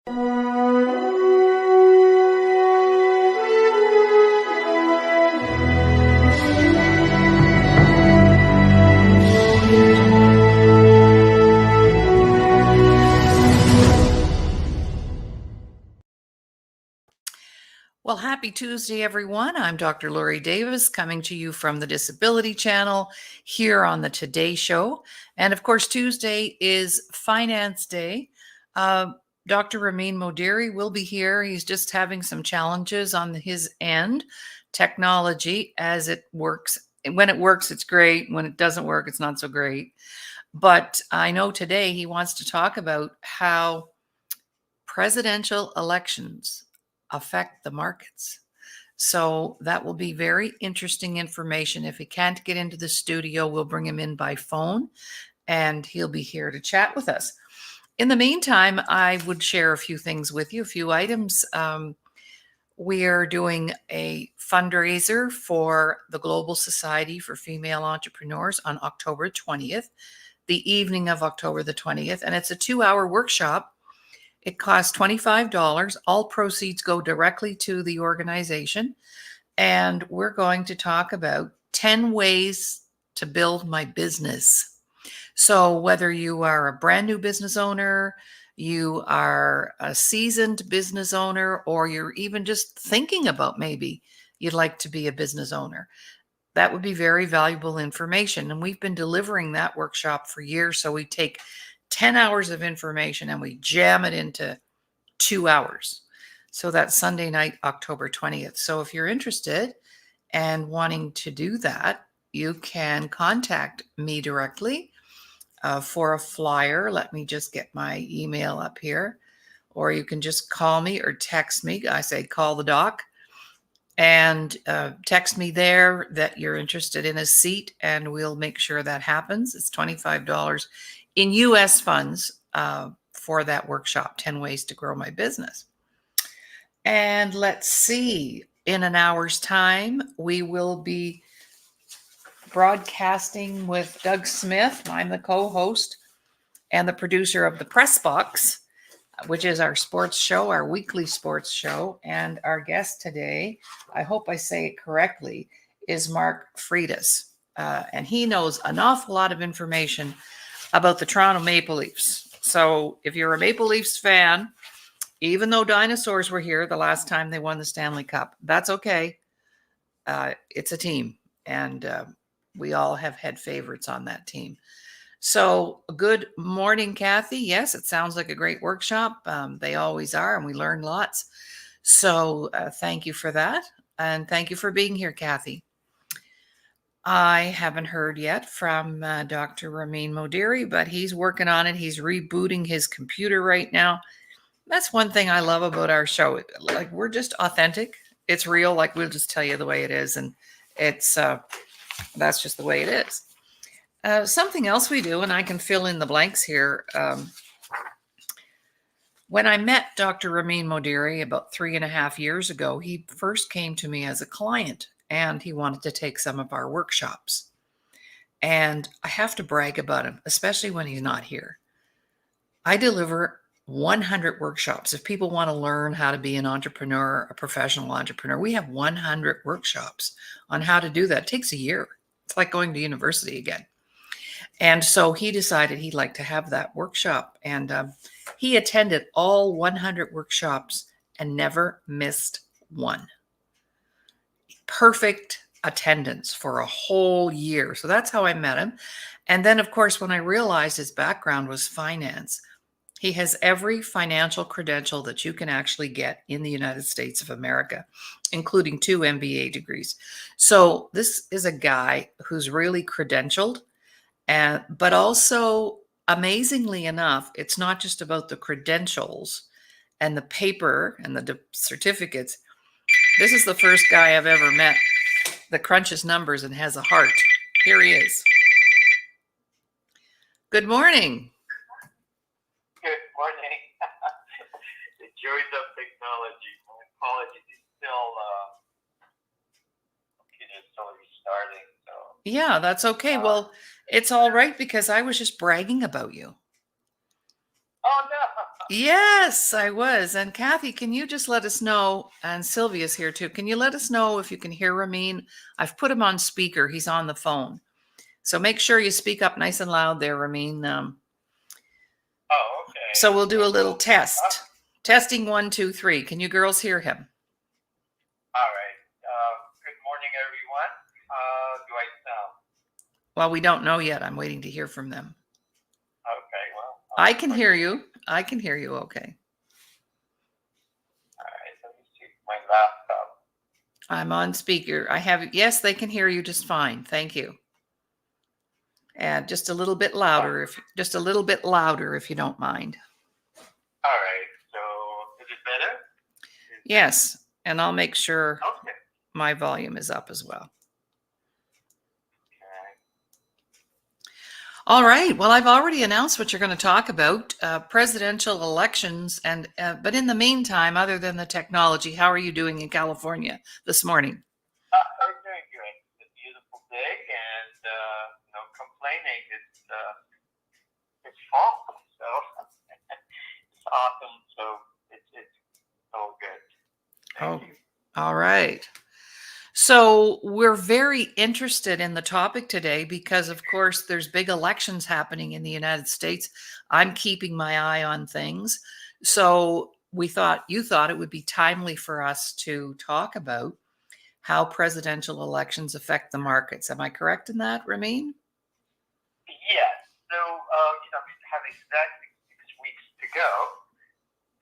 Well, happy Tuesday, everyone. I'm Dr. Laurie Davis coming to you from the Disability Channel here on the Today Show. And of course, Tuesday is Finance Day. Dr. Ramin Modiri will be here. He's just having some challenges on his end. Technology, as it works. When it works, it's great. When it doesn't work, it's not so great. But I know today he wants to talk about how presidential elections affect the markets. So that will be very interesting information. If he can't get into the studio, we'll bring him in by phone and he'll be here to chat with us. In the meantime, I would share a few things with you, a few items. We are doing a fundraiser for the Global Society for Female Entrepreneurs on October 20th, the evening of October the 20th, and it's a 2-hour workshop. It costs $25. All proceeds go directly to the organization. And we're going to talk about 10 ways to build my business. So whether you are a brand new business owner, you are a seasoned business owner, or you're even just thinking about maybe you'd like to be a business owner, that would be very valuable information. And we've been delivering that workshop for years. So we take 10 hours of information and we jam it into 2 hours. So that's Sunday night, October 20th. So if you're interested and wanting to do that, you can contact me directly for a flyer. Let me just get my email up here. Or you can just call me or text me. I say call the doc and text me there that you're interested in a seat, and we'll make sure that happens. It's $25 in US funds for that workshop, 10 ways to grow my business. And let's see, in an hour's time, we will be broadcasting with Doug Smith. I'm the co-host and the producer of the Press Box, which is our sports show, our weekly sports show. And our guest today, I hope I say it correctly, is Mark Freitas. And he knows an awful lot of information about the Toronto Maple Leafs. So if you're a Maple Leafs fan, even though dinosaurs were here the last time they won the Stanley Cup, that's okay. It's a team, and we all have had favorites on that team. So good morning, Kathy. Yes, it sounds like a great workshop. They always are, and we learn lots. So thank you for that. And thank you for being here, Kathy. I haven't heard yet from Dr. Ramin Modiri, but he's working on it. He's rebooting his computer right now. That's one thing I love about our show. Like, we're just authentic. It's real. Like, we'll just tell you the way it is. And it's that's just the way it is. Something else we do, and I can fill in the blanks here. When I met Dr. Ramin Modiri about 3.5 years ago, he first came to me as a client, and he wanted to take some of our workshops. And I have to brag about him, especially when he's not here. I deliver 100 workshops. If people want to learn how to be an entrepreneur, a professional entrepreneur, we have 100 workshops on how to do that. It takes a year. It's like going to university again. And so he decided he'd like to have that workshop. And he attended all 100 workshops and never missed one. Perfect attendance for a whole year. So that's how I met him. And then, of course, when I realized his background was finance, he has every financial credential that you can actually get in the United States of America, including 2 MBA degrees. So this is a guy who's really credentialed, but also, amazingly enough, it's not just about the credentials and the paper and the certificates. This is the first guy I've ever met that crunches numbers and has a heart. Here he is. Good morning. Good morning. The joys of technology. My apologies. It's still, computer's still restarting. So. Yeah, that's okay. Well, it's all right because I was just bragging about you. Oh, no. Yes, I was. And Kathy, can you just let us know, and Sylvia's here too, can you let us know if you can hear Ramin? I've put him on speaker. He's on the phone. So make sure you speak up nice and loud there, Ramin. Oh, okay. So we'll do a So little we'll speak up. test. Testing 1, 2, 3. Can you girls hear him? All right. Good morning, everyone. Do I sound? Well, we don't know yet. I'm waiting to hear from them. Okay, well, I I'll can try. hear you. I can hear you okay. All right, let me see my laptop. I'm on speaker. Yes, they can hear you just fine. Thank you. And just a little bit louder, if you don't mind. All right, so is it better? Yes, and I'll make sure Okay. my volume is up as well. Okay. All right. Well, I've already announced what you're going to talk about, presidential elections, and but in the meantime, other than the technology, how are you doing in California this morning? I'm doing good. It's a beautiful day, and no complaining. It's fall, so it's awesome. So it's so good. Thank Oh, you. all right. So we're very interested in the topic today because, of course, there's big elections happening in the United States. I'm keeping my eye on things. So you thought it would be timely for us to talk about how presidential elections affect the markets. Am I correct in that, Ramin? Yes. So we have exactly 6 weeks to go,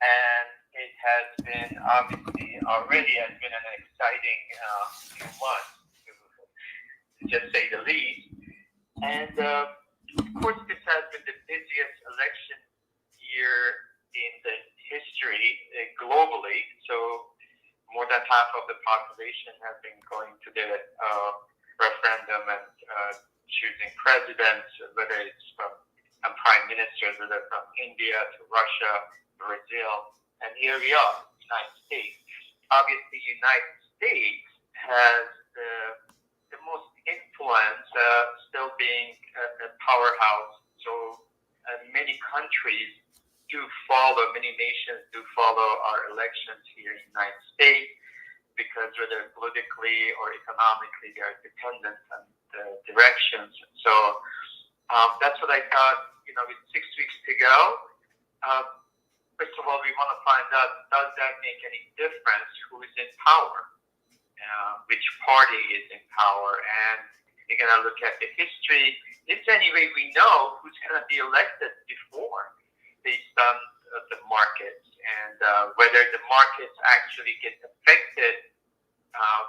and it has been obviously already has been an exciting few months, to just say the least. And of course, this has been the busiest election year in the history globally. So more than half of the population has been going to the referendum and choosing presidents, whether it's from prime ministers, whether from India to Russia, Brazil, and here we are, United States. Obviously, United States has the most influence, still being a powerhouse. So many countries many nations do follow our elections here in the United States because whether politically or economically, they are dependent on the directions. So that's what I thought, with 6 weeks to go. First of all, we want to find out, does that make any difference who is in power? Which party is in power? And you're going to look at the history. If anyway we know who's going to be elected before, based on the markets, and whether the markets actually get affected,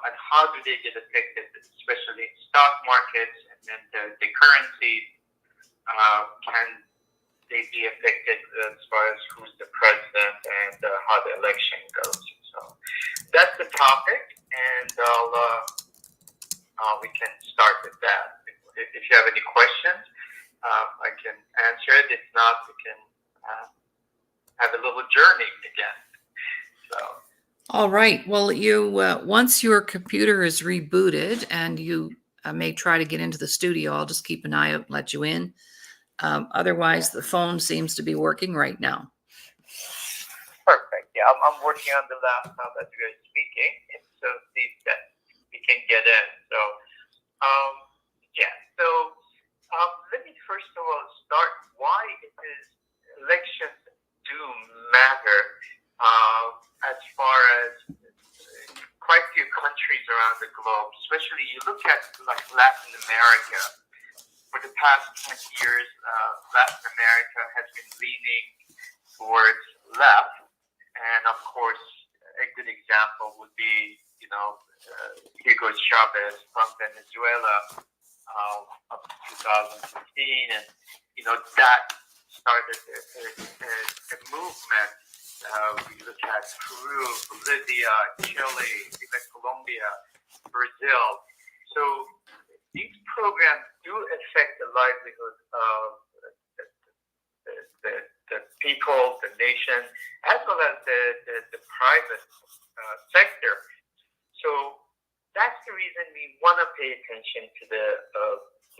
and how do they get affected, especially in stock markets, and then the currencies, can they be affected as far as who's the president and how the election goes. So that's the topic, and we can start with that. If you have any questions, I can answer it. If not, we can have a little journey again. So. All right. Well, once your computer is rebooted and you may try to get into the studio, I'll just keep an eye out and let you in. Otherwise, the phone seems to be working right now. Perfect. Yeah, I'm working on the laptop as we are speaking, and so see that we can get in. So, yeah. So, let me first of all start why elections do matter, as far as quite a few countries around the globe, especially you look at like Latin America. For the past 20 years, Latin America has been leaning towards left, and of course, a good example would be, Hugo Chavez from Venezuela, up to 2015, and that started a movement. We look at Peru, Bolivia, Chile, even Colombia, Brazil. So these programs do affect the livelihood of the people, the nation, as well as the private sector. So that's the reason we want to pay attention to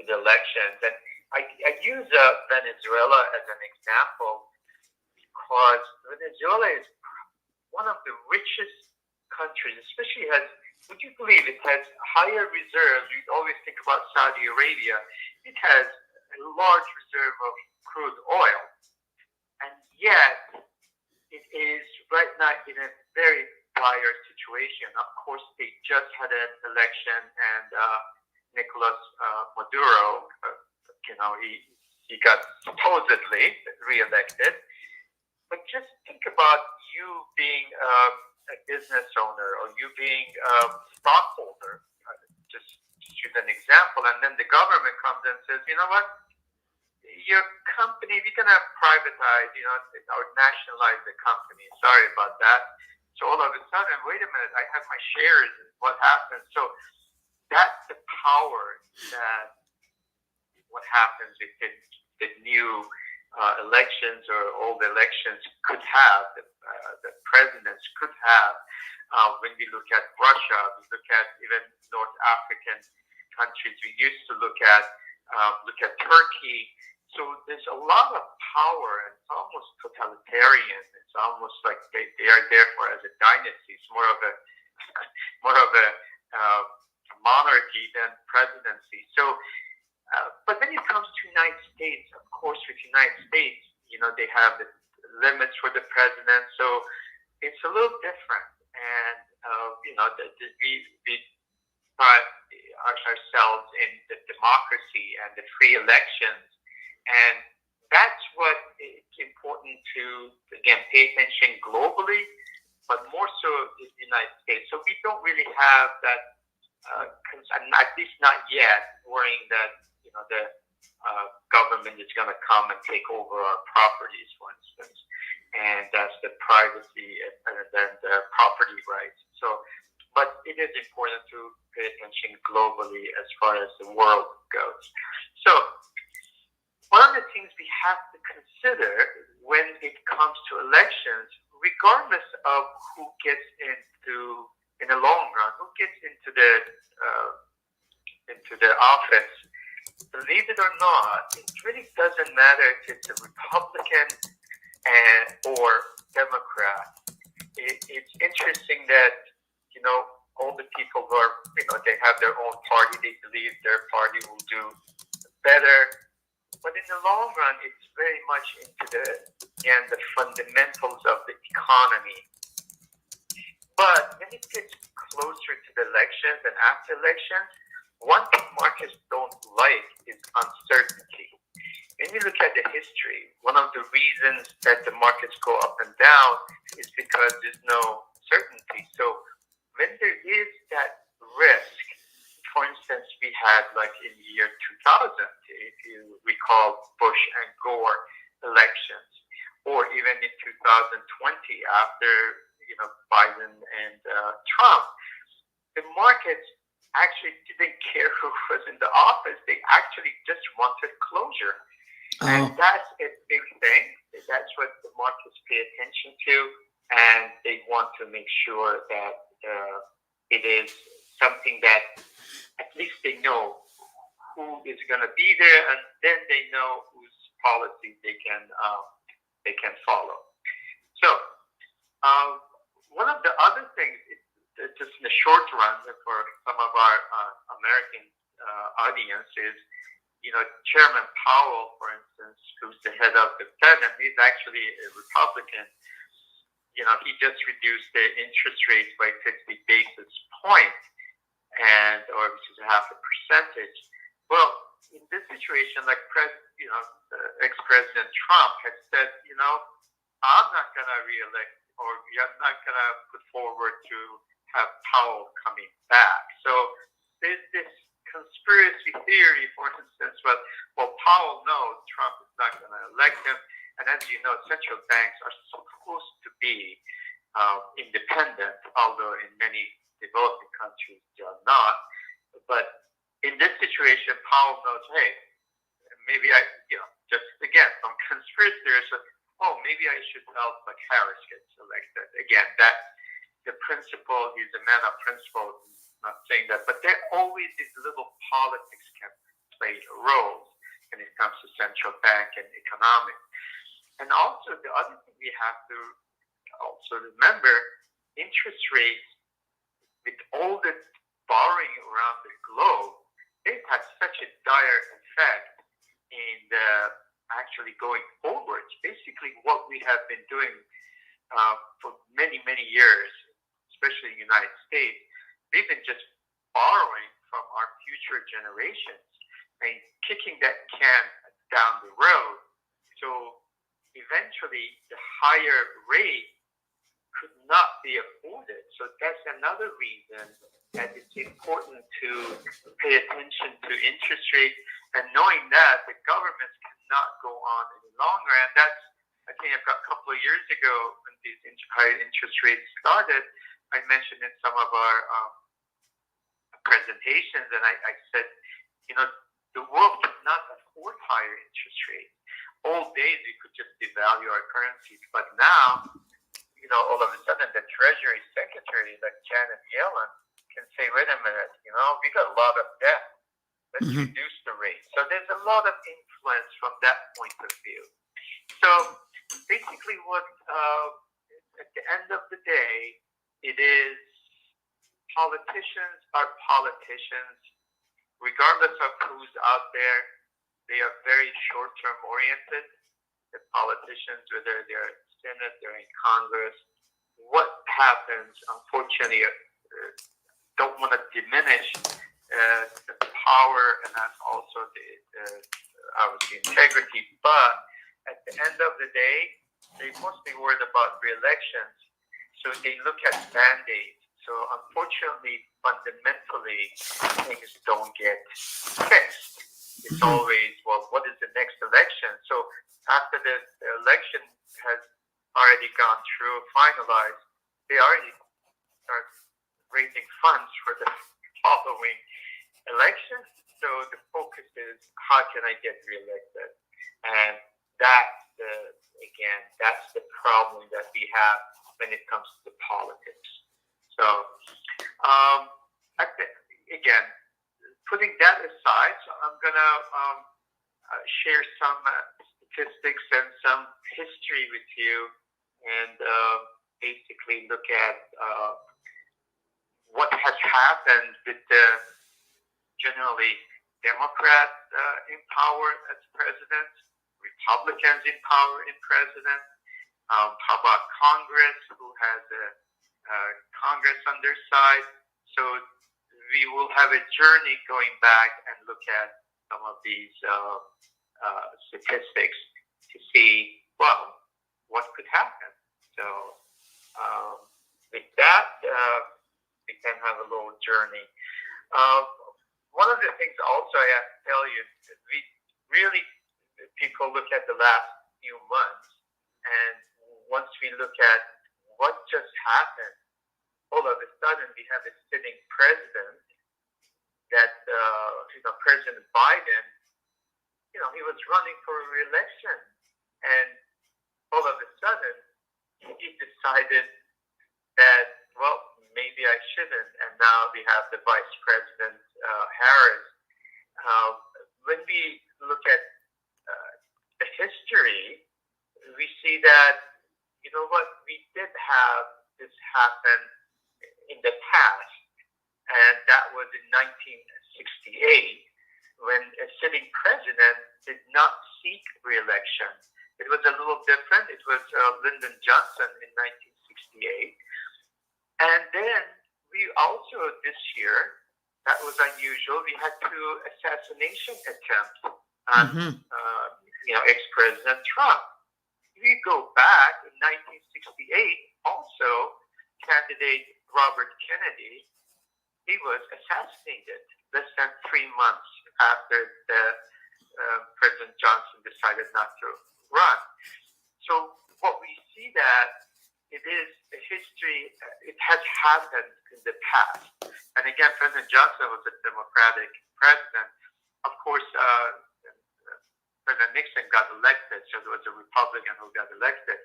the elections. And I use Venezuela as an example because Venezuela is one of the richest countries, especially has, would you believe it has higher reserves? We always think about Saudi Arabia. It has a large reserve of crude oil. And yet, it is right now in a very dire situation. Of course, they just had an election, and Nicolas Maduro, he got supposedly reelected. But just think about you being a business owner, or you being a stockholder. Just use an example, and then the government comes and says, you know what? Your company, we're going to privatize, or nationalize the company. Sorry about that. So all of a sudden, wait a minute, I have my shares. What happens? So that's the power that what happens if the new elections or old elections could have, the presidents could have. When we look at Russia, we look at even North African countries we used to look at Turkey. So there's a lot of power, and it's almost totalitarian. It's almost like they are there for as a dynasty. It's more of a monarchy than presidency. So, but when it comes to United States, of course, with United States, they have the limits for the president. So it's a little different, and we pride ourselves in the democracy and the free elections. And that's what it's important to, again, pay attention globally, but more so in the United States. So we don't really have that, at least not yet, worrying that, the government is going to come and take over our properties, for instance. And that's the privacy and then the property rights. So, but it is important to pay attention globally as far as the world goes. So, one of the things we have to consider when it comes to elections, regardless of who gets in the long run, who gets into the office, believe it or not, it really doesn't matter if it's a Republican or Democrat. It's interesting that all the people who are they have their own party, they believe their party will do better. But in the long run, it's very much into the fundamentals of the economy. But when it gets closer to the elections and after elections, one thing markets don't like is uncertainty. When you look at the history, one of the reasons that the markets go up and down is because there's no certainty. So when there is that risk, for instance, we had like in the year 2000, if you recall Bush and Gore elections, or even in 2020 after Biden and Trump, the markets actually didn't care who was in the office. They actually just wanted closure. Oh. And that's a big thing. That's what the markets pay attention to, and they want to make sure that it is something that at least they know who is going to be there, and then they know whose policies they can follow. So one of the other things, just in the short run, for some of our American audience, is Chairman Powell, for instance, who's the head of the Fed, and he's actually a Republican. He just reduced the interest rates by 50 basis points, which is half a percentage. Well, in this situation, like ex-President Trump had said, I'm not going to reelect, or I'm not going to put forward to have Powell coming back. So there's this conspiracy theory, for instance, well, Powell knows Trump is not going to elect him. And as you know, central banks are supposed to be independent, although in many developing countries they are not. But in this situation, Powell knows, hey, maybe just again, some conspiracy theorists, maybe I should help like Harris gets elected. Again, that's the principle. He's a man of principle. I'm not saying that, but there always these little politics can play a role when it comes to central bank and economics. And also, the other thing we have to also remember, interest rates, with all the borrowing around the globe, they've had such a dire effect in actually going forward. Basically, what we have been doing for many, many years, especially in the United States, we've been just borrowing from our future generations and kicking that can down the road. So eventually, the higher rate could not be afforded. So that's another reason that it's important to pay attention to interest rates, and knowing that the governments cannot go on any longer. And that's, I think, a couple of years ago when these high interest rates started, I mentioned in some of our presentations, and I said, the world cannot afford higher interest rates. Old days, we could just devalue our currencies, but now, all of a sudden, the Treasury Secretary, like Janet Yellen, can say, wait a minute, we got a lot of debt. Let's reduce the rate. So there's a lot of influence from that point of view. So basically at the end of the day, it is politicians are politicians. Regardless of who's out there, they are very short-term oriented. The politicians, whether they're in Senate, they're in Congress, what happens, unfortunately, don't want to diminish the power and that's also the obviously integrity. But at the end of the day, they mostly worried about re-elections, so they look at band-aids. So unfortunately, fundamentally, things don't get fixed. It's always, well, what is the next election? So after the election has already gone through, finalized, they already start raising funds for the following election. So the focus is, how can I get reelected? And that's the problem that we have when it comes to politics. So, again, putting that aside, so I'm going to share some statistics and some history with you, and basically look at what has happened with the generally Democrat in power as president, Republicans in power in president. How about Congress, who has a Congress on their side? So we will have a journey going back and look at some of these statistics to see, well, what could happen. So with that, we can have a little journey. One of the things also I have to tell you, we really, people look at the last few months, and once we look at what just happened, all of a sudden we have a sitting president that, President Biden, he was running for re-election, and all of a sudden he decided that, well, maybe I shouldn't, and now we have the Vice President Harris. When we look at the history, we see that, we did have this happen in the past, and that was in 1968, when a sitting president did not seek re-election. It was a little different. It was Lyndon Johnson in 1968. And then we also, this year, that was unusual, we had 2 assassination attempts on ex-President Trump. We go back in 1968, also, candidate Robert Kennedy, he was assassinated less than 3 months after President Johnson decided not to run. So what we see that it is a history, it has happened in the past. And again, President Johnson was a Democratic president. Of course, President Nixon got elected, so there was a Republican who got elected.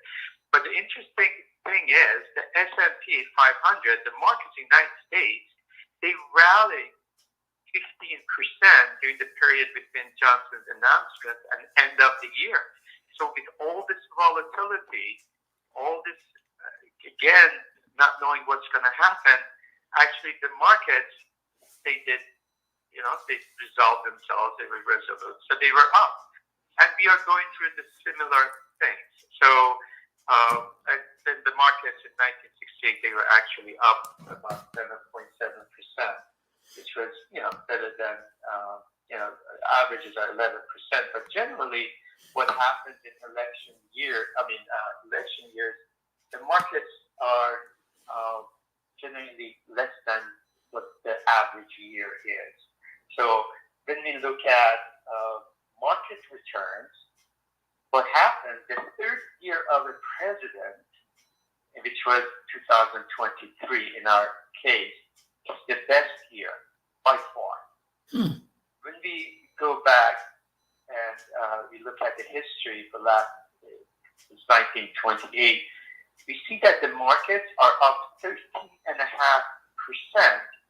But the interesting thing is, the S&P 500, the markets in the United States, they rallied 15% during the period between Johnson's announcement and end of the year. So with all this volatility, all this, again, not knowing what's going to happen, actually the markets, they did, they resolved themselves, they were resolute. So they were up. And we are going through the similar things. So then the markets in 1968, they were actually up about 7.7%, which was, better than, averages are 11%. But generally, what happens in election years, the markets are generally less than what the average year is. So when we look at market returns, what happened, the third year of a president, which was 2023 in our case, is the best year by far. When we go back and we look at the history for since 1928, we see that the markets are up 13.5%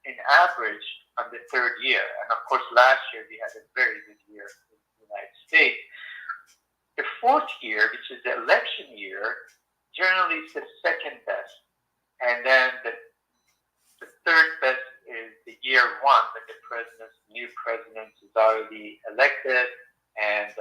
in average on the third year. And of course, last year we had a very good year in the United States. The fourth year, which is the election year, generally is the second best. And then the third best is the year one, when the new president is already elected, and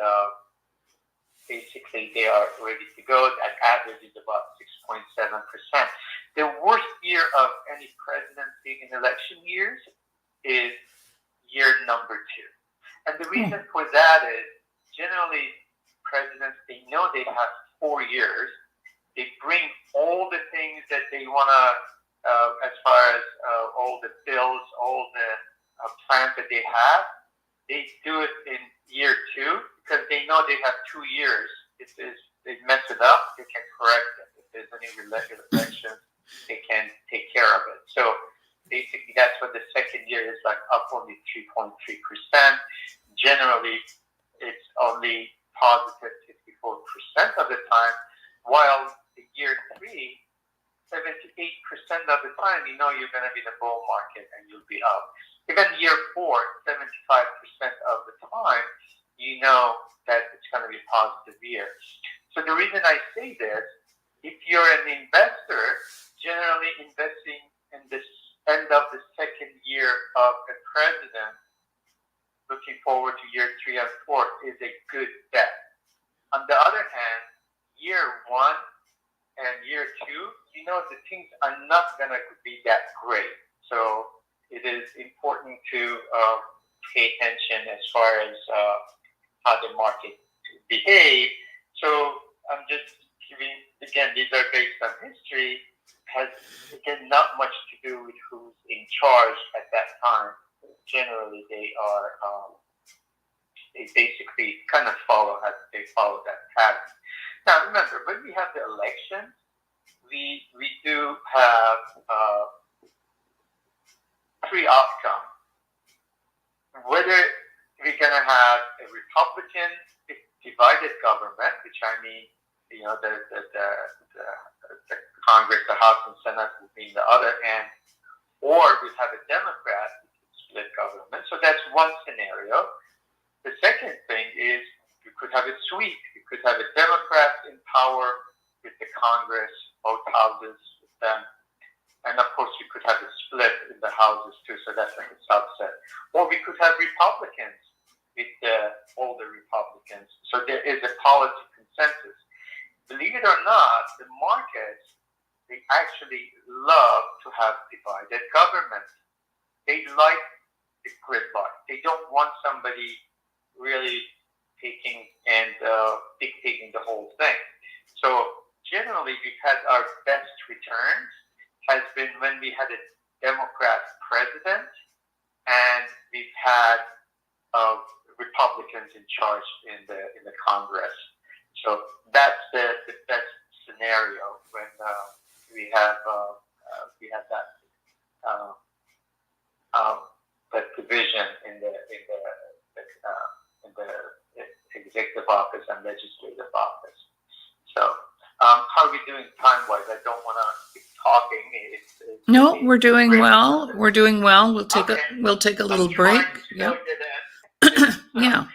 basically they are ready to go. That average is about 6.7%. The worst year of any presidency in election years is year number 2. And the reason for that is generally presidents, they know they have 4 years. They bring all the things that they want to, as far as all the bills, all the plans that they have, they do it in year 2 because they know they have 2 years. If they mess it up, they can correct it. If there's any elections, they can take care of it. So basically, that's what the second year is like, up only 3.3%. Generally, it's only positive 54% of the time, while the year 3, 78% of the time, you're going to be in a bull market and you'll be up. Even year 4, 75% of the time, that it's going to be a positive year. So the reason I say this, if you're an investor, generally investing in this end of the second year of a president, looking forward to year 3 and 4 is a good bet. On the other hand, year 1 and year 2, the things are not going to be that great. So it is important to pay attention as far as how the market behave. So I'm just giving, again, these are based on history, has, again, not much to do with who's in charge at that time. Generally, they basically kind of follow that pattern. Now, remember, when we have the election, we do have 3 outcomes. Whether we're going to have a Republican divided government, which I mean, the Congress, the House and Senate will be in the other end, or we have a Democrat split government. So that's one scenario. The second thing is we could have a sweep. We could have a Democrat in power with the Congress, both houses with them. And of course, you could have a split in the houses too, so that's like a subset. Or we could have Republicans with all the Republicans. So there is a policy consensus. Believe it or not, the markets, they actually love to have divided government. They like the gridlock. They don't want somebody really taking and dictating the whole thing. So generally, we've had our best returns has been when we had a Democrat president and we've had Republicans in charge in the Congress. So that's the best scenario when we have that division in the executive office and legislative office. So how are we doing time-wise? I don't want to keep talking. No, we're doing well. We're doing well. We'll take a little break. Yeah. Yeah.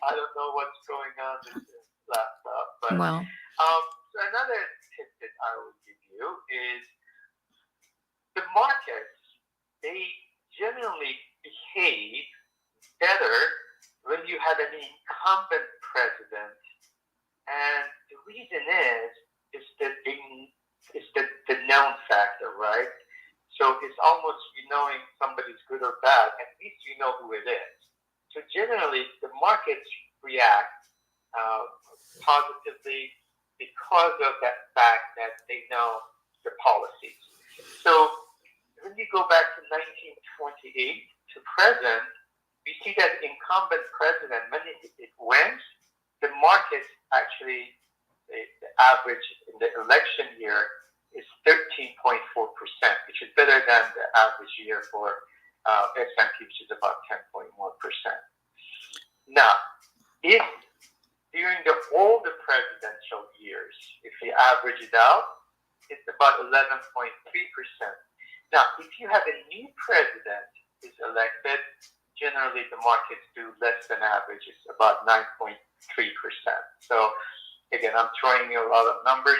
I don't know what's going on with this laptop. But Well, so another tip that I will give you is the markets, they generally behave better when you have an incumbent president. And the reason is that the known factor, right? So it's almost you knowing somebody's good or bad, at least you know who it is. So generally, the markets react positively because of that fact that they know the policies. So when you go back to 1928 to present, we see that incumbent president, when it wins, the markets actually, the average in the election year is 13.4%, which is better than the average year for S&P, which is about 10.1%. Now, if during all the presidential years, if you average it out, it's about 11.3%. Now, if you have a new president is elected, generally the markets do less than average. It's about 9.3%. So again, I'm throwing you a lot of numbers,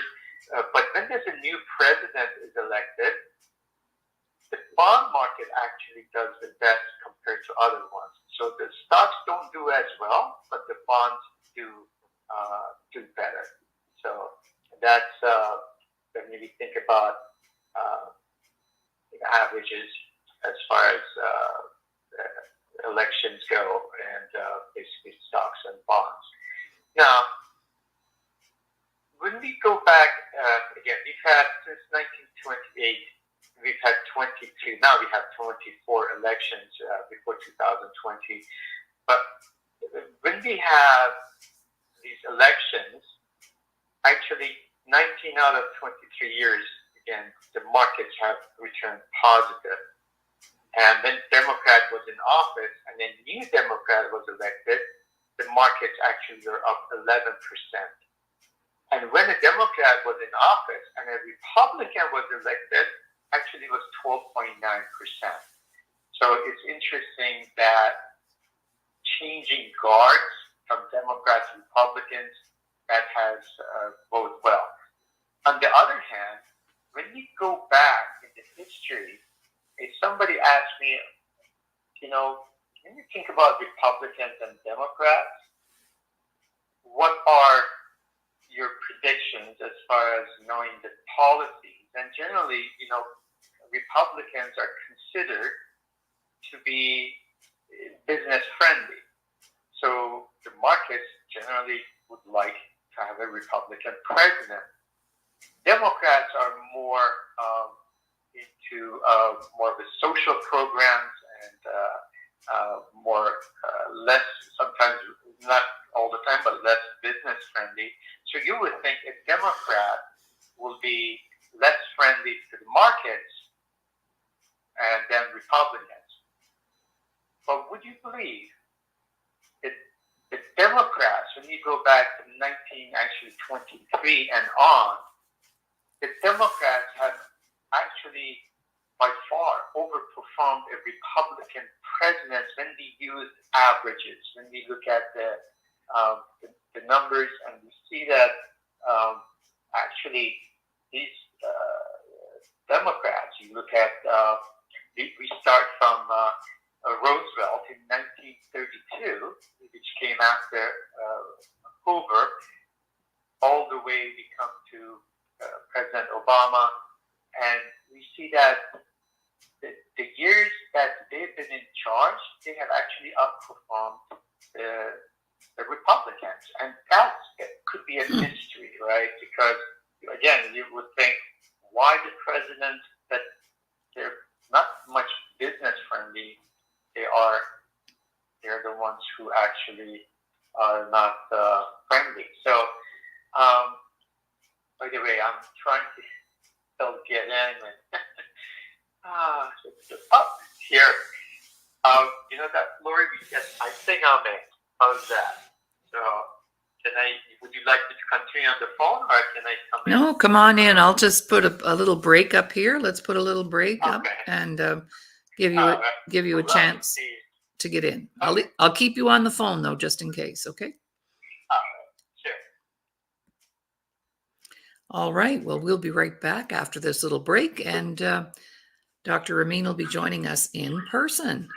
but when there's a new president is elected, the bond market actually does the best compared to other ones. So the stocks don't do as well, but the bonds do better. So that's when we think about averages as far as elections go, and basically stocks and bonds. Now, when we go back, again, we've had since 1928, we've had 22, now we have 24 elections before 2020. But when we have these elections, actually 19 out of 23 years, again, the markets have returned positive. And when Democrat was in office and then new Democrat was elected, the markets actually were up 11%. And when a Democrat was in office and a Republican was elected, actually was 12.9%. So it's interesting that changing guards from Democrats to Republicans, that has boded well. On the other hand, when you go back in the history, if somebody asks me, when you think about Republicans and Democrats, what are your predictions as far as knowing the policies? And generally, Republicans are considered to be business friendly. So the markets generally would like to have a Republican president. Democrats are more into more of the social programs and less, sometimes not all the time, but less business friendly. So you would think a Democrat will be less friendly to the markets than Republicans. But would you believe that the Democrats, when you go back to 1923 and on, the Democrats have actually by far overperformed a Republican president when we use averages, when we look at the numbers, and we see that actually these Democrats, you look at, we start from Roosevelt in 1932, which came after Hoover, all the way we come to President Obama, and we see that the years that they've been in charge, they have actually outperformed the Republicans, and that could be a mystery, right? Because again, you would think, why the president that they're not much business friendly? They're the ones who actually are not friendly. So, by the way, I'm trying to still get in and here. That Laurie, I think I'm in. How's that? So, would you like me to continue on the phone, or can I come in? No, come on in. I'll just put a little break up here. Let's put a little break up and give you a chance to get in. I'll keep you on the phone though, just in case. Okay. Sure. All right. Well, we'll be right back after this little break, and Dr. Ramin will be joining us in person.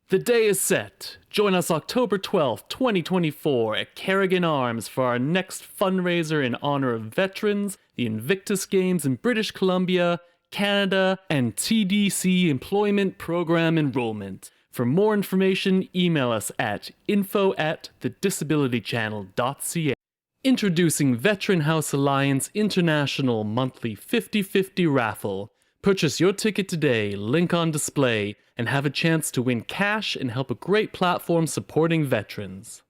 The day is set. Join us October 12th, 2024 at Carrigan Arms for our next fundraiser in honor of veterans, the Invictus Games in British Columbia, Canada, and TDC Employment Program enrollment. For more information, email us at info@thedisabilitychannel.ca. Introducing Veteran House Alliance International Monthly 50/50 Raffle. Purchase your ticket today, link on display, and have a chance to win cash and help a great platform supporting veterans.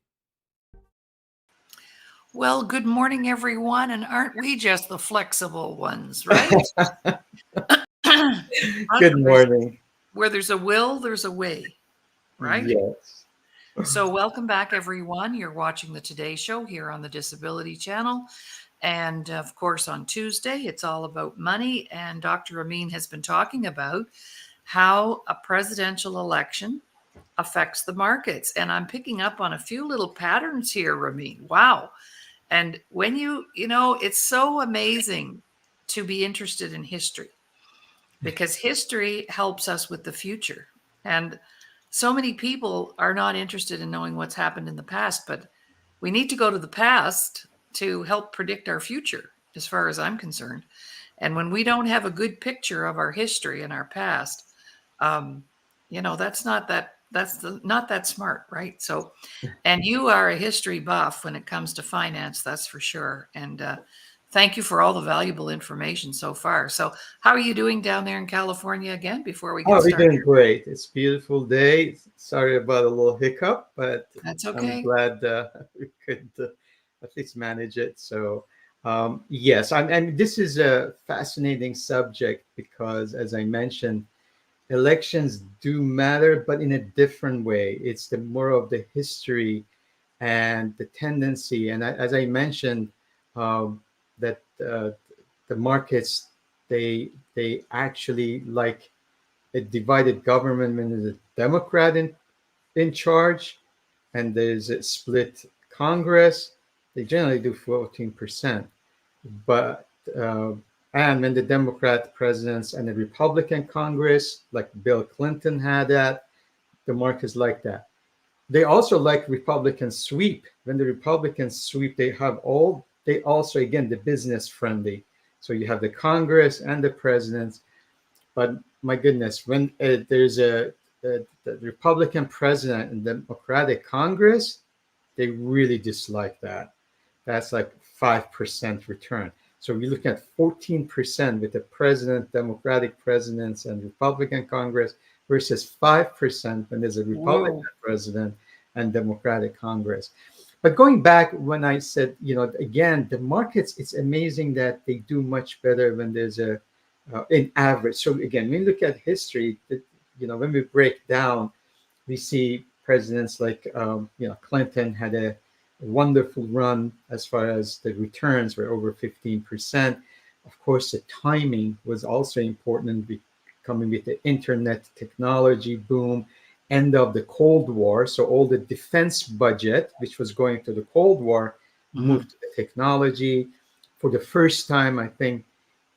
Well, good morning, everyone. And aren't we just the flexible ones, right? Good morning. Where there's a will, there's a way, right? Yes. So welcome back, everyone. You're watching the Today Show here on the Disability Channel. And of course, on Tuesday, it's all about money. And Dr. Ramin has been talking about how a presidential election affects the markets. And I'm picking up on a few little patterns here, Ramin. Wow. And when it's so amazing to be interested in history, because history helps us with the future. And so many people are not interested in knowing what's happened in the past, but we need to go to the past to help predict our future, as far as I'm concerned. And when we don't have a good picture of our history and our past, that's not that smart, right? So, and you are a history buff when it comes to finance, that's for sure. And thank you for all the valuable information so far. So how are you doing down there in California again before we get We're started? doing great. It's a beautiful day. Sorry about a little hiccup, but That's okay. I'm glad we could at least manage it. So, yes, and this is a fascinating subject because, as I mentioned, elections do matter, but in a different way. It's the more of the history and the tendency. And as I mentioned, that the markets they actually like a divided government when there's a Democrat in charge and there's a split Congress. They generally do 14%, but and when the Democrat presidents and the Republican Congress, like Bill Clinton had that, the markets like that. They also like Republican sweep. When the Republicans sweep, they also, again, the business friendly. So you have the Congress and the presidents. But my goodness, when there's the Republican president and Democratic Congress, they really dislike that. That's like 5% return. So we look at 14% with the president, Democratic presidents, and Republican Congress versus 5% when there's a Republican president and Democratic Congress. But going back when I said, again, the markets, it's amazing that they do much better when there's in average. So again, when we look at history, when we break down, we see presidents like, Clinton had a wonderful run as far as the returns were over 15%. Of course, the timing was also important, coming with the internet technology boom, end of the Cold War. So all the defense budget, which was going to the Cold War, moved to the technology. For the first time, I think,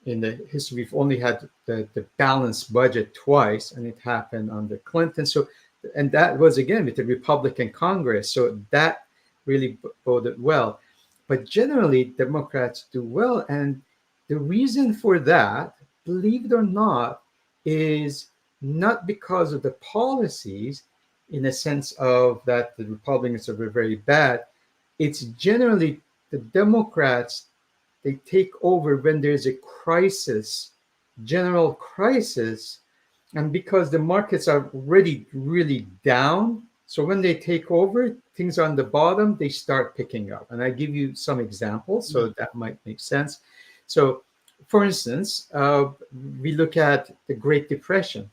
in the history, we've only had the balanced budget twice, and it happened under Clinton. So, and that was again with the Republican Congress. So that really boded well. But generally, Democrats do well. And the reason for that, believe it or not, is not because of the policies in a sense of that the Republicans are very bad. It's generally the Democrats, they take over when there's a crisis, general crisis. And because the markets are already really down, so when they take over, things on the bottom, they start picking up. And I give you some examples, so that might make sense. So, for instance, we look at the Great Depression.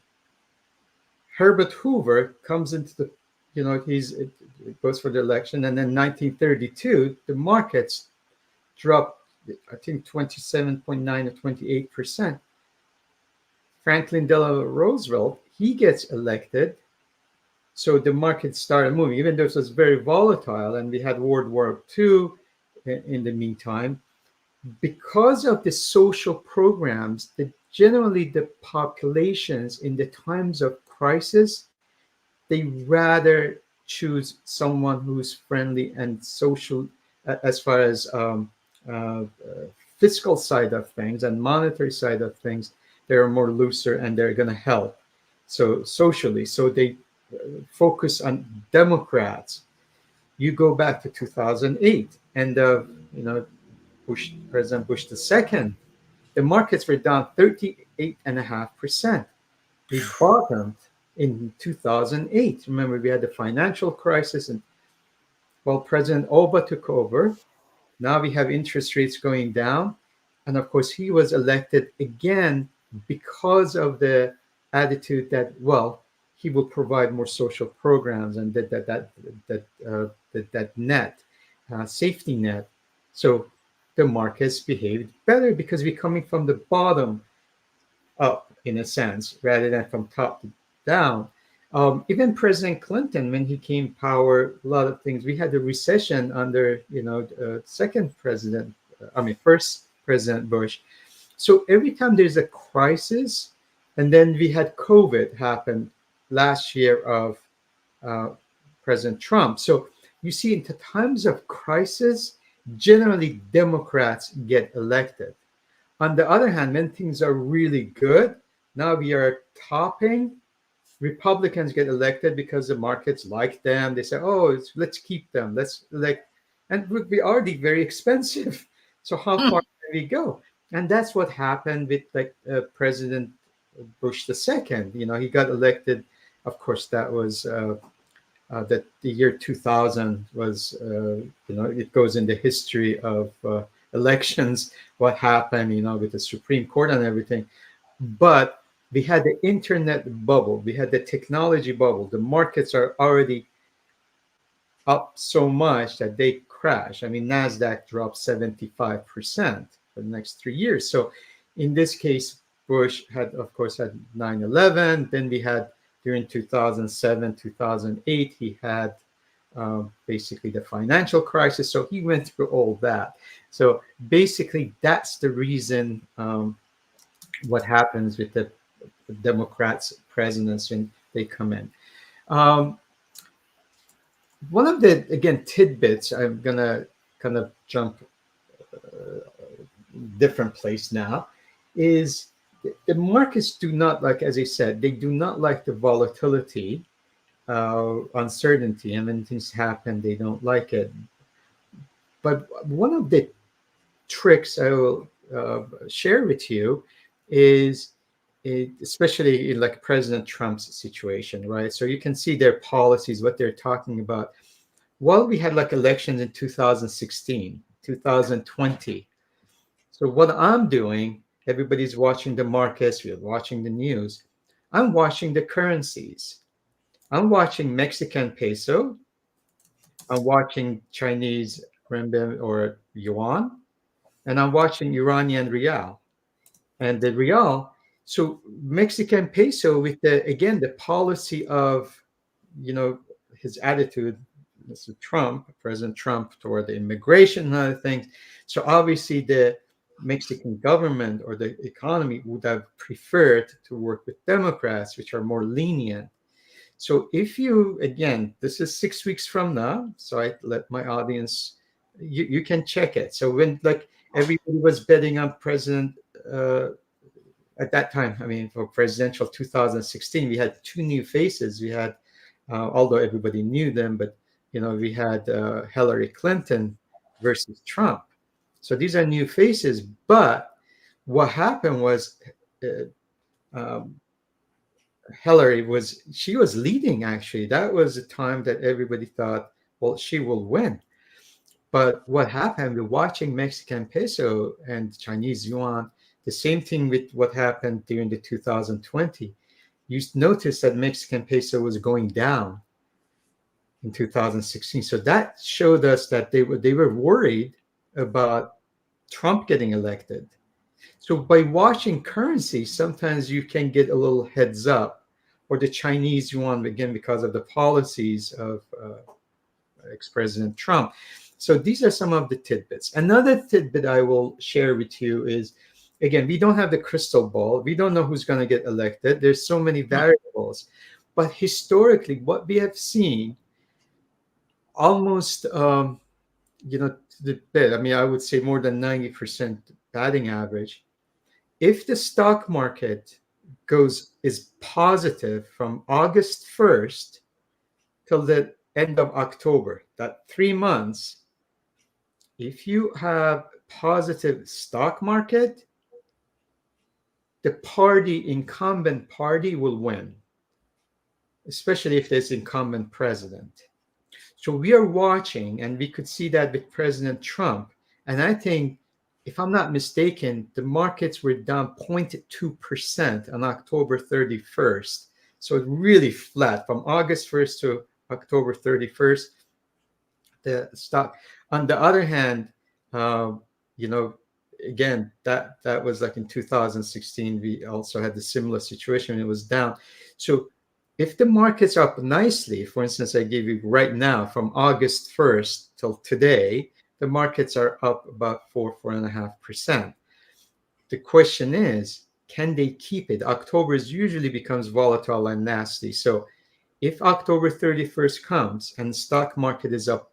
Herbert Hoover comes into the, it goes for the election. And then 1932, the markets dropped, I think, 27.9 or 28%. Franklin Delano Roosevelt, he gets elected. So the market started moving, even though it was very volatile, and we had World War II in the meantime. because of the social programs, generally the populations in the times of crisis, they rather choose someone who's friendly and social, as far as uh, fiscal side of things and monetary side of things. They're more looser and they're going to help. So socially, so they focus on Democrats. You go back to 2008, and President Bush II, the markets were down 38.5%. They bottomed in 2008. Remember, we had the financial crisis, and while President Oba took over, now we have interest rates going down. And of course, he was elected again because of the attitude that, well, he will provide more social programs and that net safety net. So the markets behaved better because we're coming from the bottom up in a sense rather than from top to down. Even President Clinton, when he came power, a lot of things. We had a recession under, first President Bush. So every time there's a crisis, and then we had COVID happen last year of President Trump. So you see, in the times of crisis, generally Democrats get elected. On the other hand, when things are really good, now we are topping. Republicans get elected because the markets like them. They say, "Oh, let's keep them. Let's elect," and we already very expensive. So how far can we go? And that's what happened with President Bush II. He got elected. Of course, that was that the year 2000 was. It goes in the history of elections. What happened? With the Supreme Court and everything, but we had the internet bubble, we had the technology bubble. The markets are already up so much that they crash. I mean, NASDAQ dropped 75% for the next 3 years. So in this case, Bush had 9/11. Then we had during 2007, 2008, he had basically the financial crisis. So he went through all that. So basically, that's the reason what happens with the Democrats' presidents when they come in. One of the, again, tidbits, I'm going to kind of jump different place now, is the markets do not like, as I said, they do not like the volatility, uncertainty, and when things happen, they don't like it. But one of the tricks I will share with you is, especially in like President Trump's situation, right? So you can see their policies, what they're talking about. Well, we had like elections in 2016, 2020. So what I'm doing, everybody's watching the markets, we're watching the news. I'm watching the currencies. I'm watching Mexican peso. I'm watching Chinese renminbi or yuan, and I'm watching Iranian rial. And the real, so Mexican peso with the policy of, his attitude, Mr. Trump, President Trump, toward the immigration and other things. So obviously the Mexican government or the economy would have preferred to work with Democrats, which are more lenient. So if you, again, this is 6 weeks from now, so I let my audience, you can check it. So when everybody was betting on President at that time, I mean, for presidential 2016, we had two new faces. We had, although everybody knew them, but we had Hillary Clinton versus Trump. So these are new faces. But what happened was Hillary was leading. Actually, that was the time that everybody thought, well, she will win. But what happened, we're watching Mexican peso and Chinese yuan, the same thing with what happened during the 2020. You notice that Mexican peso was going down in 2016. So that showed us that they were worried about Trump getting elected. So by watching currency, sometimes you can get a little heads up, or the Chinese yuan, again, because of the policies of ex-President Trump. So these are some of the tidbits. Another tidbit I will share with you is, again, we don't have the crystal ball. We don't know who's going to get elected. There's so many variables. But historically, what we have seen almost, the bit, I mean, I would say more than 90% batting average. If the stock market is positive from August 1st till the end of October, that 3 months, if you have positive stock market, the incumbent party will win, especially if there's incumbent president. So we are watching, and we could see that with President Trump. And I think, if I'm not mistaken, the markets were down 0.2% on October 31st. So it's really flat from August 1st to October 31st. The stock, on the other hand, you know, again, that was like in 2016. We also had the similar situation when it was down. So if the market's up nicely, for instance, I gave you right now from August 1st till today, the markets are up about 4.5%. The question is, can they keep it? October usually becomes volatile and nasty. So if October 31st comes and the stock market is up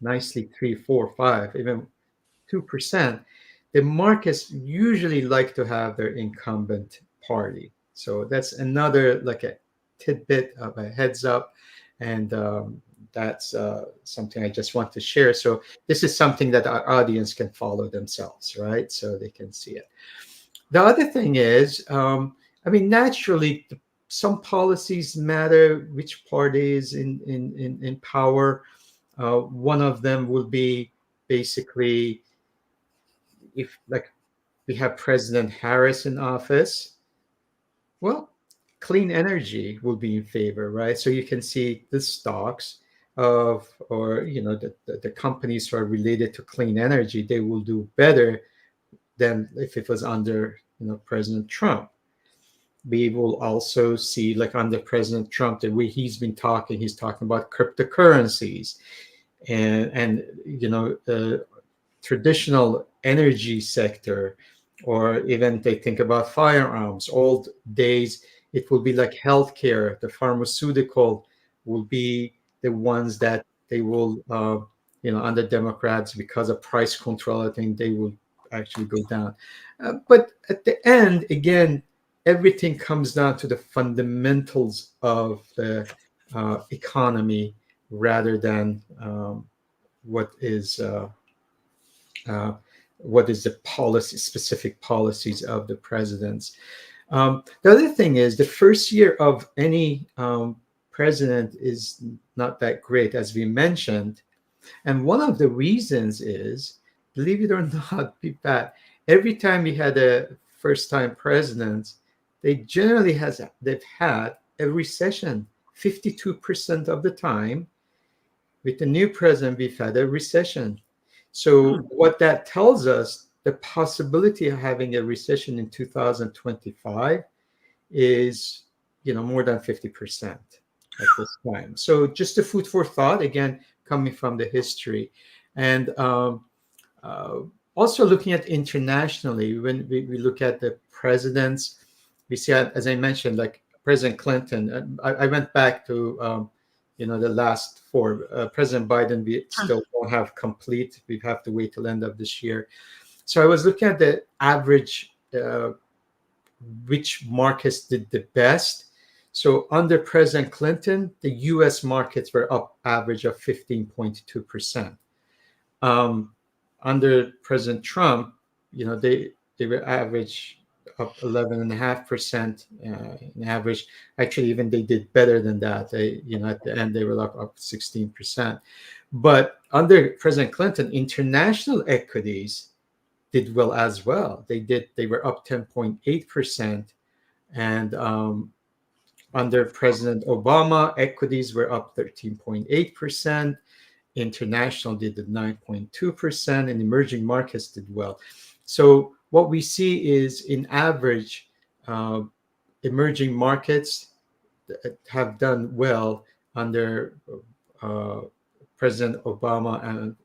nicely 3, 4, 5, even 2%, the markets usually like to have their incumbent party. So that's another, like a tidbit of a heads up. And that's something I just want to share. So this is something that our audience can follow themselves, right? So they can see it. The other thing is, I mean, naturally, some policies matter, which party is in power. One of them will be basically, if like we have President Harris in office, well, clean energy will be in favor, right? So you can see the stocks of, or the companies who are related to clean energy, they will do better than if it was under President Trump. We will also see, like under President Trump, the way he's talking about cryptocurrencies and traditional energy sector, or even they think about firearms. Old days, it will be like healthcare. The pharmaceutical will be the ones that they will, under Democrats, because of price control, I think they will actually go down. But at the end, again, everything comes down to the fundamentals of the economy rather than what is the specific policies of the presidents. The other thing is, the first year of any president is not that great, as we mentioned. And one of the reasons is, believe it or not, Pat, every time we had a first-time president, they've had a recession 52% of the time. With the new president, we've had a recession. So what that tells us, the possibility of having a recession in 2025 is, more than 50% at this time. So just a food for thought, again, coming from the history. And also looking at internationally, when we look at the presidents, we see, as I mentioned, like President Clinton. I went back to, the last four. President Biden, we still don't have complete. We have to wait till end of this year. So I was looking at the average, which markets did the best. So under President Clinton, the U.S. markets were up average of 15.2%. Under President Trump, they were average up 11.5% in average. Actually, even they did better than that. They, at the end, they were up 16%. But under President Clinton, international equities did well as well. They were up 10.8%. And under President Obama, equities were up 13.8%. International did 9.2%, and emerging markets did well. So what we see is, in average, emerging markets have done well under President Obama and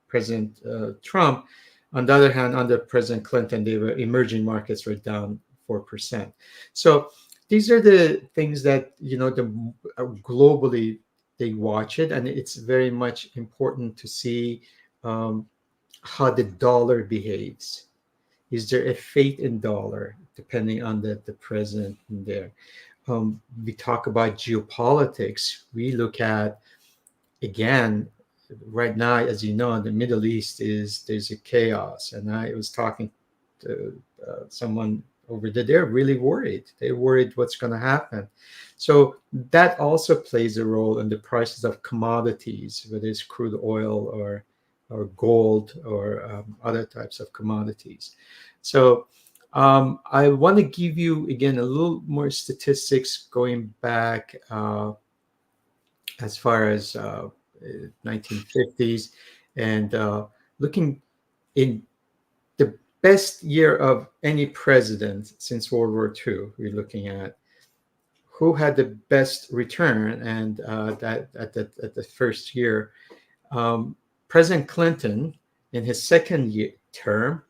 President Trump. On the other hand, under President Clinton, emerging markets were down 4%. So these are the things that globally they watch it, and it's very much important to see how the dollar behaves. Is there a fate in dollar depending on the president in there? We talk about geopolitics. We look at, again, right now, as you know, in the Middle East there's a chaos, and I was talking to someone over there. They're really worried. They're worried what's going to happen. So that also plays a role in the prices of commodities, whether it's crude oil or gold or other types of commodities. So I want to give you again a little more statistics going back as far as 1950s, and looking in the best year of any president since World War II. We're looking at who had the best return, and that at the first year, President Clinton in his second term,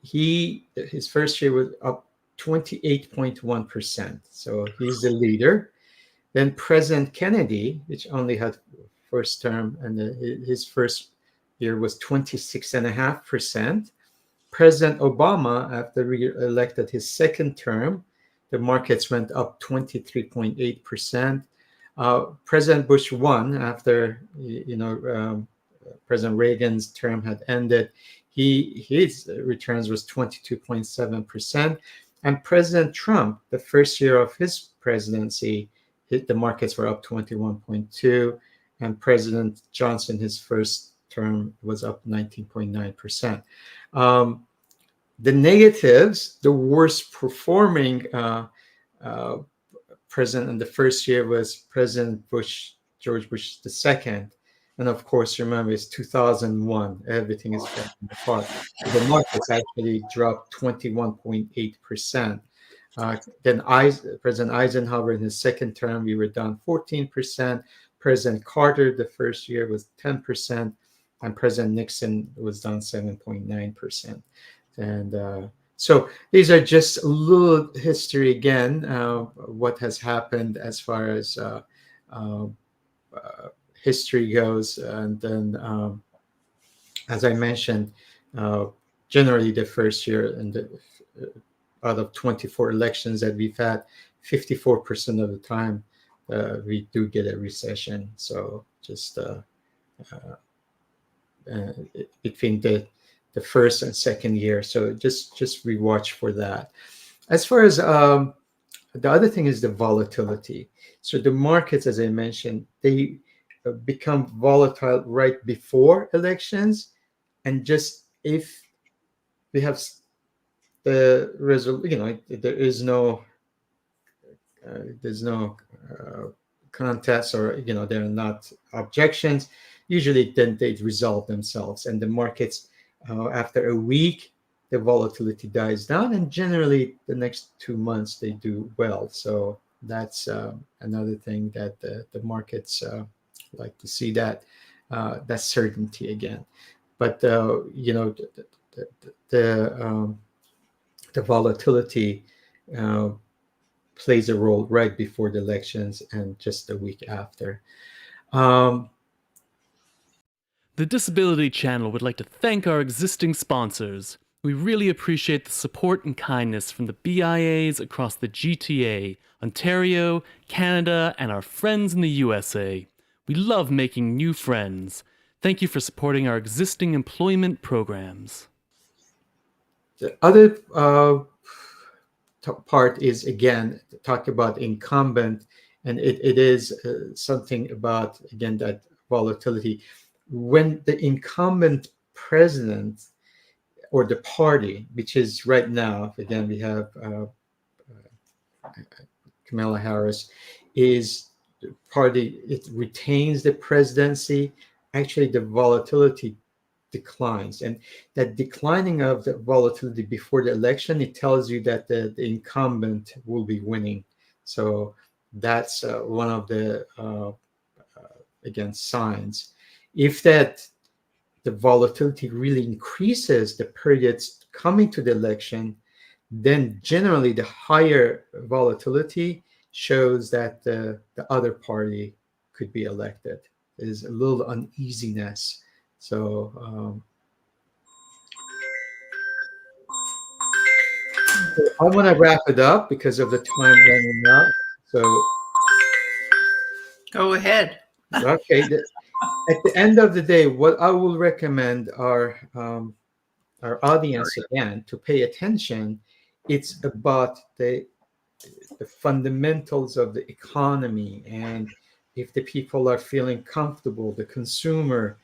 his first year was up 28.1%. So he's the leader. Then President Kennedy, which only had first term, and his first year was 26.5%. President Obama, after re-elected his second term, the markets went up 23.8%. President Bush won after President Reagan's term had ended. His returns was 22.7%, and President Trump, the first year of his presidency, the markets were up 21.2%, and President Johnson, his first term, was up 19.9%. The negatives, the worst performing president in the first year was President George Bush II. And of course, remember, it's 2001. Everything is falling apart. The markets actually dropped 21.8%. Then President Eisenhower in his second term, we were down 14%. President Carter, the first year, was 10%. And President Nixon was down 7.9%. And so these are just a little history again, what has happened as far as history goes. And then, as I mentioned, generally the first year and out of 24 elections that we've had, 54% of the time we do get a recession. So just between the first and second year. So just we watch for that. As far as the other thing is the volatility. So the markets, as I mentioned, they become volatile right before elections, and just if we have the result, there's no contest, or there are not objections. Usually, then they resolve themselves, and the markets after a week, the volatility dies down, and generally the next 2 months they do well. So that's another thing that the markets like to see, that certainty again. But the volatility plays a role right before the elections and just a week after. The Disability Channel would like to thank our existing sponsors. We really appreciate the support and kindness from the BIAs across the GTA, Ontario, Canada, and our friends in the USA. We love making new friends. Thank you for supporting our existing employment programs. The other part is, again, talk about incumbent, and it is something about, again, that volatility. When the incumbent president or the party, which is right now, again, we have Kamala Harris, is the party, it retains the presidency, actually the volatility declines. And that declining of the volatility before the election, it tells you that the incumbent will be winning. So that's one of the again, signs. If that the volatility really increases the periods coming to the election, then generally the higher volatility shows that the other party could be elected. There's a little uneasiness. So I want to wrap it up because of the time running out. So, Go ahead. okay, at the end of the day, what I will recommend our audience again to pay attention. It's about the fundamentals of the economy, and if the people are feeling comfortable, the consumer,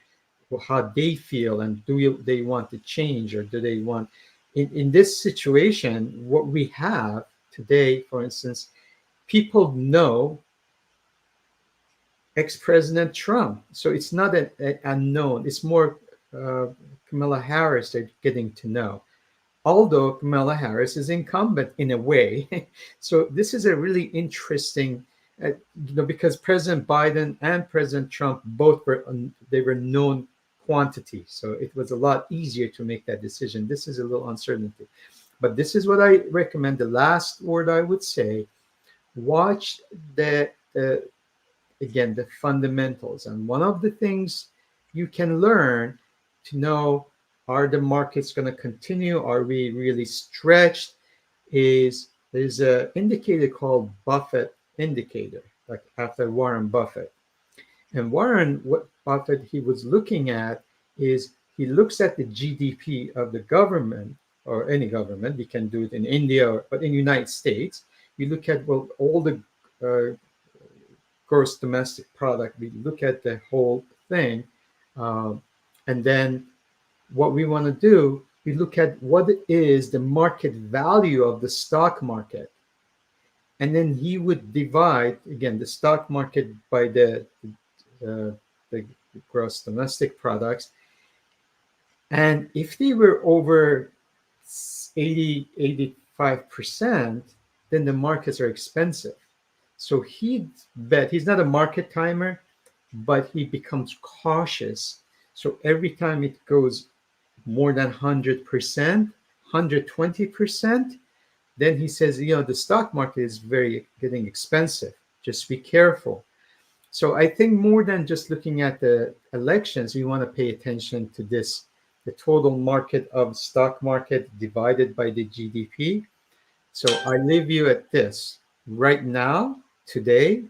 how they feel, and they want to change, or do they want in this situation what we have today, for instance, people know ex-president Trump, so it's not an unknown, it's more Kamala Harris they're getting to know, although Kamala Harris is incumbent in a way. So this is a really interesting, because President Biden and President Trump both they were known quantity, so it was a lot easier to make that decision. This is a little uncertainty, but this is what I recommend. The last word I would say: watch the again the fundamentals, and one of the things you can learn to know, are the markets going to continue, are we really stretched, is there's a indicator called Buffett indicator, like after Warren Buffett. And what Buffett he was looking at is he looks at the GDP of the government, or any government. We can do it in India, but in the United States you look at, well, all the gross domestic product. We look at the whole thing, and then what we want to do, we look at what is the market value of the stock market, and then he would divide again the stock market by the gross domestic products, and if they were over 85%, then the markets are expensive. So he bet, he's not a market timer, but he becomes cautious. So every time it goes more than 100%, 120%, then he says, the stock market is getting expensive. Just be careful. So I think more than just looking at the elections, we want to pay attention to this, the total market of stock market divided by the GDP. So I leave you at this. Right now, today,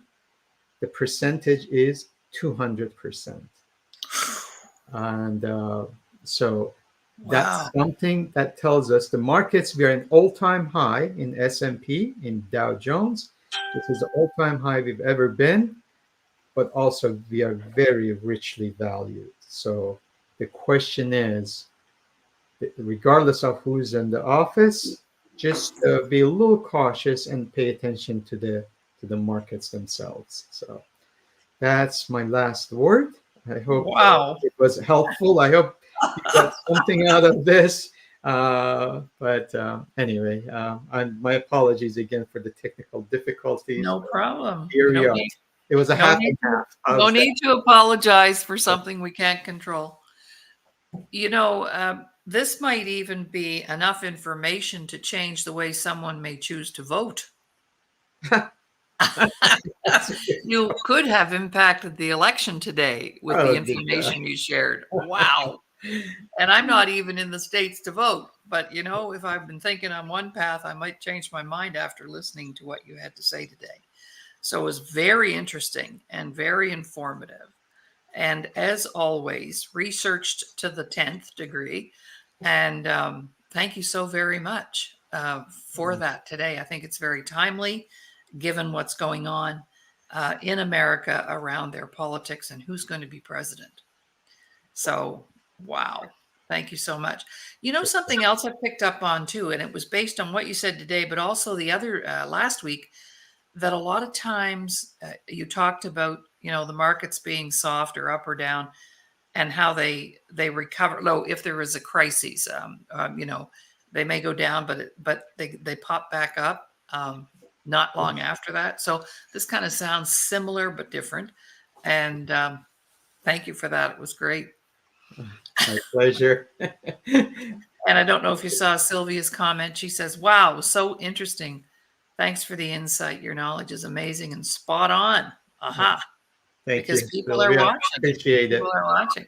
the percentage is 200%. And so that's something that tells us the markets, we are an all-time high in S&P, in Dow Jones. This is the all-time high we've ever been, but also we are very richly valued. So the question is, regardless of who's in the office, just be a little cautious and pay attention to the markets themselves. So that's my last word. I hope it was helpful. I hope you got something out of this. But anyway, my apologies again for the technical difficulties. No problem. Here we are. It was a half and half. No need to apologize for something we can't control. This might even be enough information to change the way someone may choose to vote. You could have impacted the election today with the information you shared. Wow. And I'm not even in the States to vote. But, if I've been thinking on one path, I might change my mind after listening to what you had to say today. So it was very interesting and very informative. And as always, researched to the 10th degree. And thank you so very much for that today. I think it's very timely, given what's going on in America around their politics and who's going to be president. So, wow. Thank you so much. Something else I picked up on too, and it was based on what you said today, but also the other last week, that a lot of times you talked about, the markets being soft or up or down, and how they recover. Low if there is a crisis, they may go down, but they pop back up not long after that. So this kind of sounds similar but different. And thank you for that. It was great. My pleasure. And I don't know if you saw Sylvia's comment. She says, wow, so interesting. Thanks for the insight. Your knowledge is amazing and spot on. Aha. Thank Because you, people are Sylvia. watching. Appreciate it. People are watching.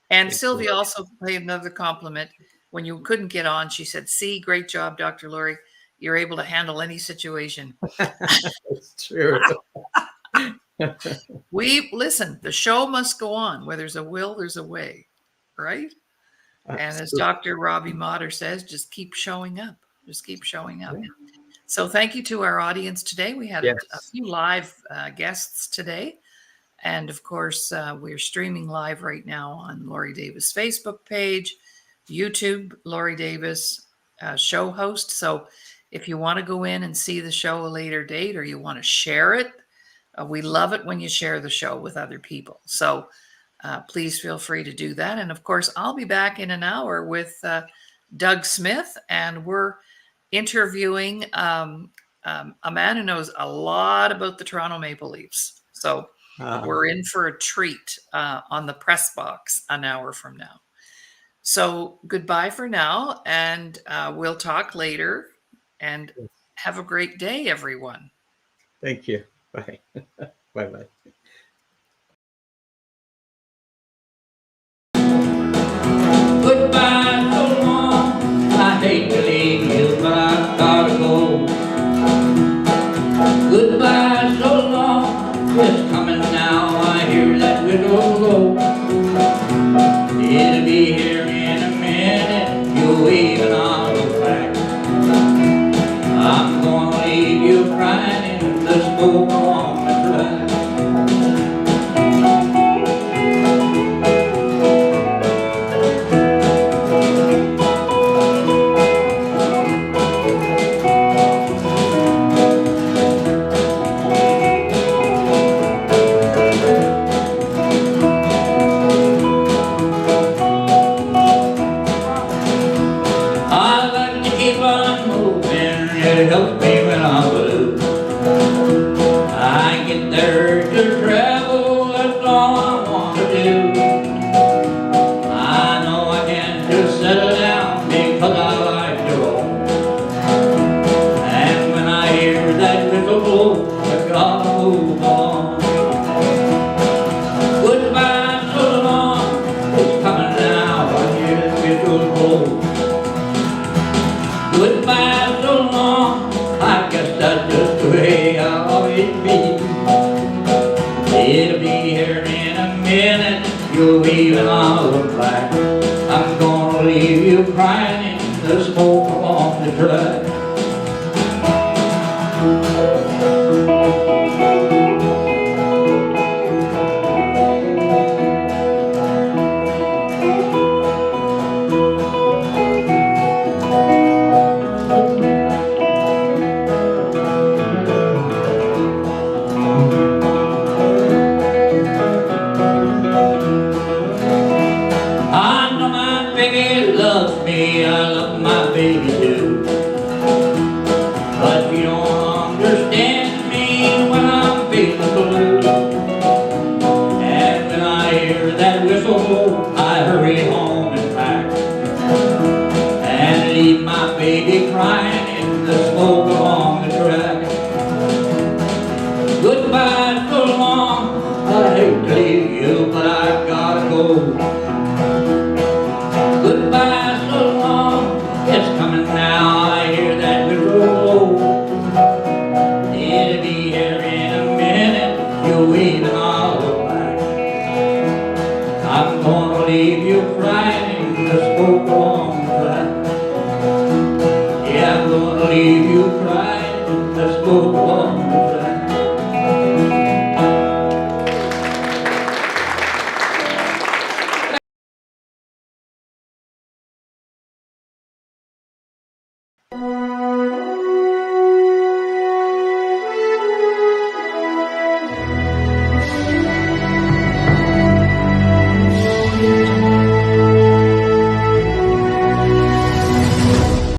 And Thank Sylvia also paid another compliment. When you couldn't get on, she said, see, great job, Dr. Laurie. You're able to handle any situation. That's true. Listen, the show must go on. Where there's a will, there's a way, right? And as Absolutely. Dr. Robbie Motter says, just keep showing up. Just keep showing up. So thank you to our audience today. We had a few live guests today. And of course, we're streaming live right now on Laurie Davis Facebook page, YouTube, Laurie Davis show host. So if you want to go in and see the show a later date, or you want to share it, we love it when you share the show with other people. So please feel free to do that. And of course, I'll be back in an hour with Doug Smith, and we're interviewing a man who knows a lot about the Toronto Maple Leafs. So we're in for a treat on the press box an hour from now. So goodbye for now, and we'll talk later, and have a great day, everyone. Thank you. Bye. Bye-bye. Goodbye so long, I hate to leave you, but I gotta go. Goodbye so long, it's coming now, I hear that whistle blow. It'll be here in a minute, you're waving on the back. I'm gonna leave you crying in the smoke on the track. I like to keep on moving, it helps me when I'm blue. I get there to travel, that's all I want to do. I know I can't just settle down because I like to roll. And when I hear that whistle blow, I gotta move on. Goodbye so long, it's coming now, I hear the whistle blow. Goodbye so long, I guess that's just the way I always be. It'll be here in a minute, you're leaving all the black. I'm gonna leave you crying in the smoke along the track. I know my baby loves me, I love my baby too. But you don't understand me when I'm feeling blue. And when I hear that whistle blow, I hurry home and pack. And leave my baby crying in the smoke along the track. Goodbye so long, I hate to leave you, but I gotta go. Goodbye so long, it's coming now, I hear that whistle blow. It'll be here in a minute, you're waving all the black. I'm gonna leave you crying